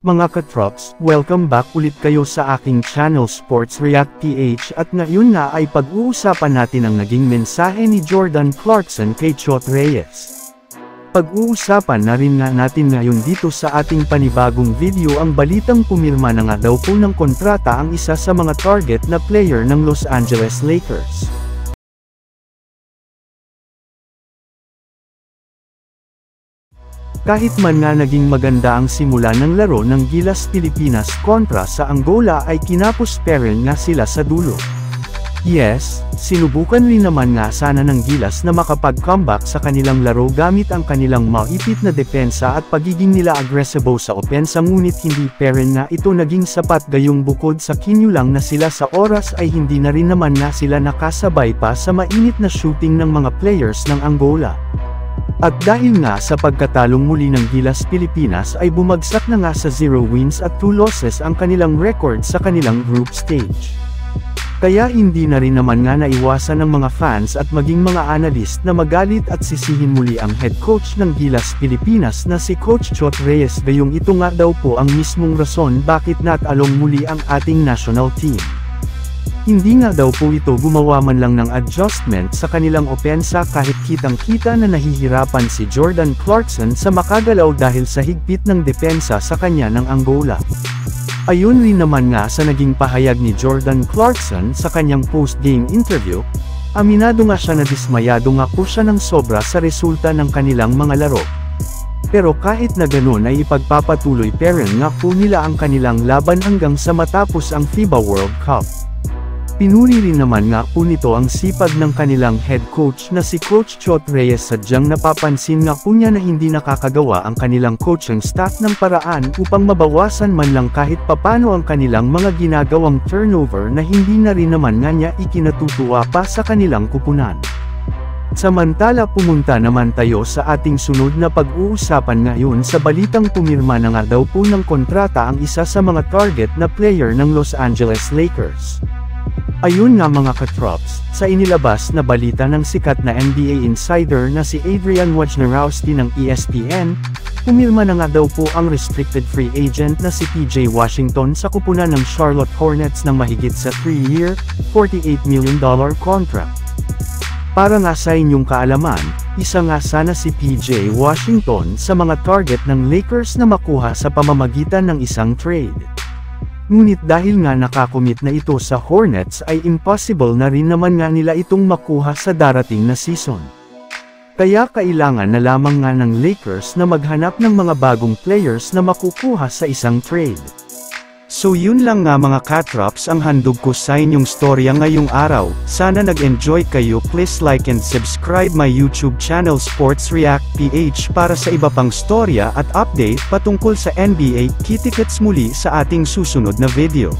Mga katrops, welcome back ulit kayo sa aking channel Sports React PH at ngayon nga ay pag-uusapan natin ang naging mensahe ni Jordan Clarkson kay Chot Reyes. Pag-uusapan na rin nga natin ngayon dito sa ating panibagong video ang balitang pumirma na nga daw po ng kontrata ang isa sa mga target na player ng Los Angeles Lakers. Kahit man nga naging maganda ang simula ng laro ng Gilas Pilipinas kontra sa Angola ay kinapos pa rin nga sila sa dulo. Yes, sinubukan rin naman nga sana ng Gilas na makapag-comeback sa kanilang laro gamit ang kanilang maipit na depensa at pagiging nila agresibo sa opensa ngunit hindi pa rin nga ito naging sapat gayong bukod sa kinyulang na sila sa oras ay hindi na rin naman nga sila nakasabay pa sa mainit na shooting ng mga players ng Angola. At dahil nga sa pagkatalong muli ng Gilas Pilipinas ay bumagsak na nga sa 0 wins at 2 losses ang kanilang record sa kanilang group stage. Kaya hindi na rin naman nga naiwasan ng mga fans at maging mga analyst na magalit at sisihin muli ang head coach ng Gilas Pilipinas na si Coach Chot Reyes gayong ito nga daw po ang mismong rason bakit natalong muli ang ating national team. Hindi nga daw po ito gumawa man lang ng adjustment sa kanilang opensa kahit kitang-kita na nahihirapan si Jordan Clarkson sa makagalaw dahil sa higpit ng depensa sa kanya ng Angola. Ayun rin naman nga sa naging pahayag ni Jordan Clarkson sa kanyang post-game interview, aminado nga siya na dismayado nga po siya ng sobra sa resulta ng kanilang mga laro. Pero kahit na ganoon ay ipagpapatuloy pa rin nga po nila ang kanilang laban hanggang sa matapos ang FIBA World Cup. Pinuri rin naman nga po nito ang sipag ng kanilang head coach na si Coach Chot Reyes sadyang napapansin nga po niya na hindi nakakagawa ang kanilang coaching staff ng paraan upang mabawasan man lang kahit papano ang kanilang mga ginagawang turnover na hindi na rin naman nga niya ikinatutuwa pa sa kanilang kupunan. Samantala pumunta naman tayo sa ating sunod na pag-uusapan ngayon sa balitang pumirma na nga daw po ng kontrata ang isa sa mga target na player ng Los Angeles Lakers. Ayun nga mga katrops, sa inilabas na balita ng sikat na NBA insider na si Adrian Wojnarowski ng ESPN, pumirma na nga daw po ang restricted free agent na si PJ Washington sa kupunan ng Charlotte Hornets ng mahigit sa 3-year, $48 million contract. Para nga sa inyong kaalaman, isa nga sana si PJ Washington sa mga target ng Lakers na makuha sa pamamagitan ng isang trade. Ngunit dahil nga nakakomit na ito sa Hornets ay impossible na rin naman nga nila itong makuha sa darating na season. Kaya kailangan na lamang nga ng Lakers na maghanap ng mga bagong players na makukuha sa isang trade. So yun lang nga mga katrops ang handog ko sa inyong storya ngayong araw. Sana nag-enjoy kayo. Please like and subscribe my YouTube channel Sports React PH para sa iba pang storya at update patungkol sa NBA. Kita-kits muli sa ating susunod na video.